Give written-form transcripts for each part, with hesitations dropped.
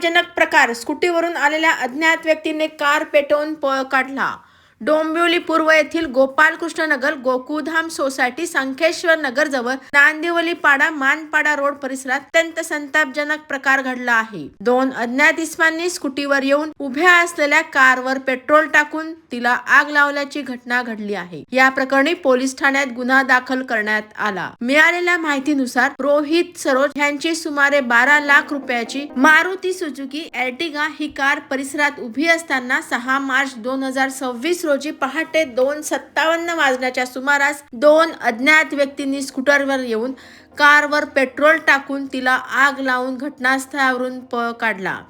संतापजनक प्रकार. स्कूटीवरून आलेल्या अज्ञात व्यक्तीने कार पेटवून पळ काढला. डोंबिवली पूर्व येथील गोपालकृष्ण नगर गोकुळधाम सोसायटी संखेश्वर नगर जवळ नांदिवली पाडा मानपाडा रोड परिसरात अत्यंत संतापजनक प्रकार घडला आहे. दोन अज्ञात इसमांनी स्कूटीवर येऊन उभ्या असलेल्या कारवर पेट्रोल टाकून तिला आग लावल्याची घटना घडली आहे. या प्रकरणी पोलीस ठाण्यात गुन्हा दाखल करण्यात आला. मिळालेल्या माहितीनुसार रोहित सरोज यांची सुमारे 12 लाख रुपयाची मारुती सुझुकी एर्टिगा ही कार परिसरात उभी असताना 6 मार्च 2026 रोजी पहाटे 2:57 वाजण्याच्या सुमारास दोन अज्ञात व्यक्तींनी स्कूटरवर येऊन कारवर पेट्रोल टाकून तिला आग लावून घटनास्थळावरून पळ काढला.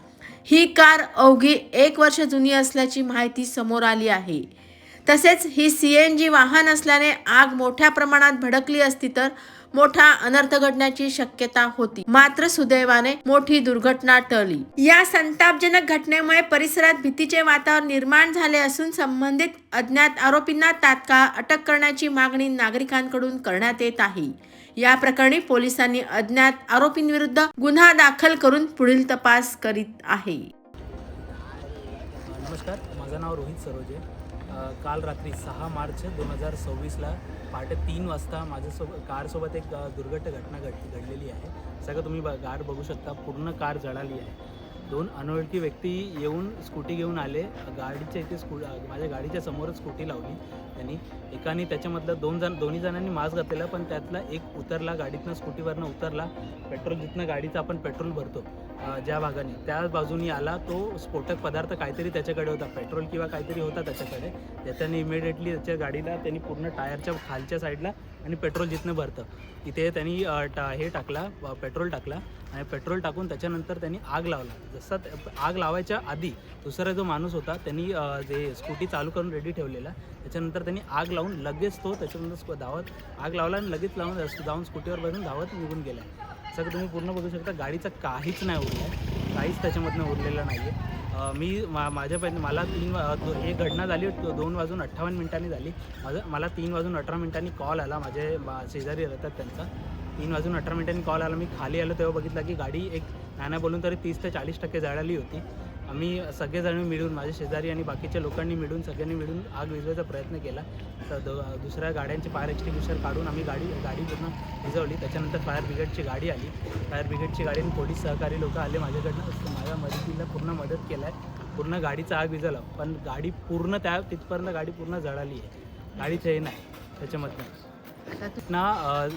ही कार अवघी 1 वर्ष जुनी असल्याची माहिती समोर आली आहे. तसेच ही CNG वाहन असल्याने आग मोठ्या प्रमाणात भडकली असती तर मोठा अनर्थ घडण्याची शक्यता होती. मात्र सुदैवाने मोठी दुर्घटना टळली. या संतापजनक घटनेमुळे परिसरात भीतीचे वातावरण निर्माण झाले असून संबंधित अज्ञात आरोपींना तात्काळ अटक करण्याची मागणी नागरिकांकडून करण्यात येत आहे. या प्रकरणी पोलिसांनी अज्ञात आरोपींविरुद्ध गुन्हा दाखल करून पुढील तपास करीत आहे. नमस्कार, माझं नाव रोहित सरोज आहे. काल रात्री 6 मार्च 2026ला पहाटे 3 वाजता कारसोबत एक घटना घडलेली आहे. सगळं तुम्ही कार बघू शकता, पूर्ण कार जळाली आहे. 2 अनोळखी व्यक्ती येऊन स्कूटी घेऊन आले. गाडीच्या इथे माझ्या गाडीच्या समोरच स्कूटी लावली त्यांनी. एकाने त्याच्यामधलं दोन्ही जणांनी मास्क घातलेला, पण त्यातला एक उतरला, गाडीतनं स्कूटीवरनं उतरला. पेट्रोल जिथनं गाडीचं आपण पेट्रोल भरतो ज्या भागाने त्या बाजूनी आला. तो स्फोटक पदार्थ काहीतरी त्याच्याकडे होता, पेट्रोल किंवा काहीतरी होता त्याच्याकडे. त्याच्याने इमिडिएटली त्याच्या गाडीला त्यांनी पूर्ण टायरच्या खालच्या साईडला आणि पेट्रोल जिथनं भरतं तिथे त्यांनी पेट्रोल टाकला आणि पेट्रोल टाकून त्याच्यानंतर त्यांनी आग लावला. जसा आग लावायच्या आधी दुसरा जो माणूस होता त्यांनी जे स्कूटी चालू करून रेडी ठेवलेला, त्याच्यानंतर त्यांनी आग लावून लगेच तो त्याच्यानंतर धावत आग लावला आणि लगेच जाऊन स्कूटीवर बसून धावत निघून गेला. सगळं तुम्ही पूर्ण बघू शकता. गाडीचं काहीच नाही उरलं आहे, काहीच त्याच्यामधनं उरलेलं नाही आहे. मला हे घटना झाली 2:58 झाली. मला 3:18 कॉल आला. माझे शेजारी राहतात त्यांचा. 3:18 कॉल आला. मी खाली आलो तेव्हा बघितलं की गाडी एक नाही बोलून तरी 30 ते 40% जळाली होती. आम्ही सगळेजण मिळून, माझे शेजारी आणि बाकीच्या लोकांनी सगळ्यांनी मिळून आग विझवायचा प्रयत्न केला. दुसऱ्या गाड्यांचे फायर एक्स्टिंग्विशर काढून आम्ही गाडी पूर्ण विझवली. त्याच्यानंतर फायर ब्रिगेडची गाडी आली. फायर ब्रिगेडची गाडी आणि पोलीस सहकारी लोक आले माझ्याकडनं. माझ्या मदतीला पूर्ण मदत केला आहे. पूर्ण गाडीचा आग विझवला, पण गाडी पूर्ण तिथपर्यंत गाडी पूर्ण जळाली आहे. गाडीचं हे नाही त्याच्यामधनं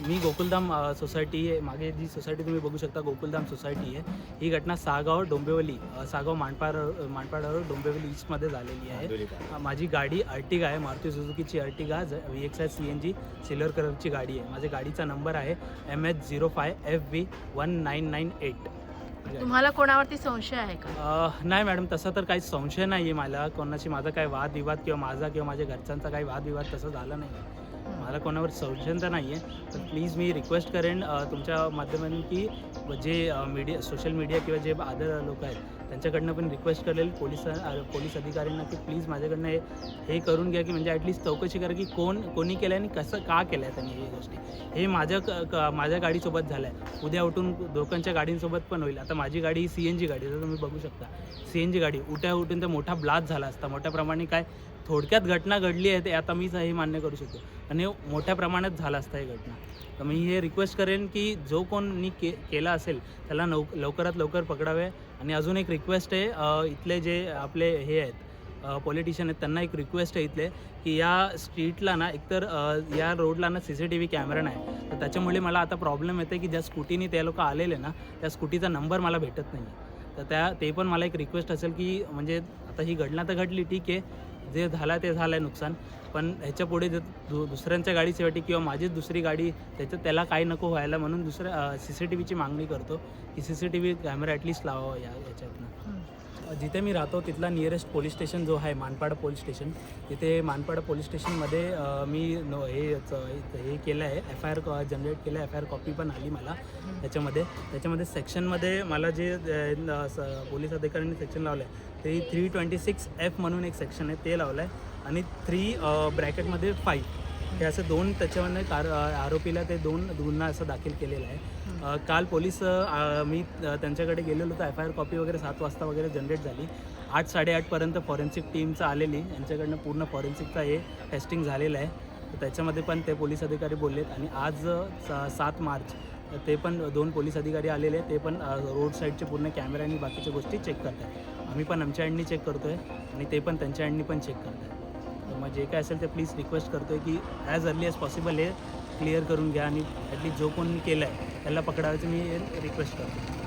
मी गोकुळधाम सोसायटी आहे. मागे जी सोसायटी तुम्ही बघू शकता गोकुळधाम सोसायटी आहे. ही घटना सागाव डोंबिवली मानपाडा रोड डोंबिवली ईस्टमध्ये झालेली आहे. माझी गाडी अर्टिगा आहे, मारुती सुझुकीची अर्टिगा VXI CNG सिल्वर कलरची गाडी आहे. माझ्या गाडीचा नंबर आहे MH05FV1998. तुम्हाला कोणावरती संशय आहे का? नाही मॅडम, तसा तर काही संशय नाही आहे मला. कोणाशी माझा काही वादविवाद किंवा माझ्या घरच्यांचा काही वादविवाद तसं झाला नाही. मला कोणावर संशय तर नाही आहे. तर प्लीज मी रिक्वेस्ट करेन तुमच्या माध्यमातून की जे सोशल मीडिया किंवा जे अदर लोक आहेत त्यांच्याकडनं पण रिक्वेस्ट करेल पोलीस अधिकाऱ्यांना की प्लीज माझ्याकडनं हे करून घ्या की म्हणजे ॲटलिस्ट चौकशी करा की कोणी केलं आहे आणि कसं का केलं आहे त्यांनी. ही गोष्टी हे माझ्या गाडीसोबत झालं आहे. उद्या उठून लोकांच्या गाडींसोबत पण होईल. आता माझी गाडी ही CNG गाडी जर तुम्ही बघू शकता. CNG गाडी उठून तर मोठा ब्लास्ट झाला असता. मोठ्या प्रमाणे काय थोडक्यात घटना घडली आहे ते आता मीच हे मान्य करू शकतो आणि मोठ्या प्रमाणात झाला असता ही घटना. तर मी हे रिक्वेस्ट करेन की जो कोणी केला असेल त्याला लवकरात लवकर पकडावे. आणि अजून एक रिक्वेस्ट आहे, इथले जे आपले हे आहेत पॉलिटिशियन आहेत त्यांना एक रिक्वेस्ट आहे इथले की या स्ट्रीटला ना एकतर या रोडला ना CCTV कॅमेरा नाही. तर त्याच्यामुळे मला आता प्रॉब्लेम येते की ज्या स्कूटीने ते लोक आलेले ना त्या स्कूटीचा नंबर मला भेटत नाही. तर ते पण मला एक रिक्वेस्ट असेल की म्हणजे आता ही घटना तर घडली ठीक आहे, जे झालं ते झालं आहे नुकसान, पण ह्याच्या पुढे जर दुसऱ्यांच्या गाडीसाठी किंवा माझीच दुसरी गाडी त्याला काही नको व्हायला म्हणून दुसऱ्या CCTVची मागणी करतो की CCTV कॅमेरा ॲटलिस्ट लावावा याच्यातनं. जिथे मी राहतो तिथला नियरेस्ट पोलीस स्टेशन जो आहे मानपाडा पोलीस स्टेशन. तिथे मानपाडा पोलीस स्टेशनमध्ये मी हे केलं आहे, FIR जनरेट केलं आहे. FIR कॉपी पण आली मला. त्याच्यामध्ये सेक्शनमध्ये मला जे पोलीस अधिकाऱ्यांनी सेक्शन लावलं आहे ते 326F म्हणून एक सेक्शन आहे ते लावलं आहे आणि 3 ब्रॅकेटमध्ये 5 हे असं 2 त्याच्यामध्ये आरोपीला ते 2 गुन्हा असं दाखल केलेला आहे. काल पोलीस मी त्यांच्याकडे गेलेलो होतो. एफ आय आर कॉपी वगैरे 7 वाजता वगैरे जनरेट झाली. 8-8:30पर्यंत फॉरेन्सिक टीमचं आलेली, यांच्याकडनं पूर्ण फॉरेन्सिकचा हे टेस्टिंग झालेलं आहे. तर त्याच्यामध्ये पण ते पोलीस अधिकारी बोललेत. आणि आज 7 मार्च ते पण 2 पोलीस अधिकारी आलेले, ते पण रोड साईडचे पूर्ण कॅमेरा आणि बाकीच्या गोष्टी चेक करत आहेत. आम्ही पण आमच्या एंडनी चेक करतो आहे आणि ते पण त्यांच्या एंडनी पण चेक करत आहेत. तर मग जे काय असेल ते प्लीज रिक्वेस्ट करतो आहे की ॲज अर्ली ॲज पॉसिबल हे क्लिअर करून घ्या आणि ॲटलीस्ट जो कोणी केलं आहे त्याला पकडायचं मी रिक्वेस्ट करतो.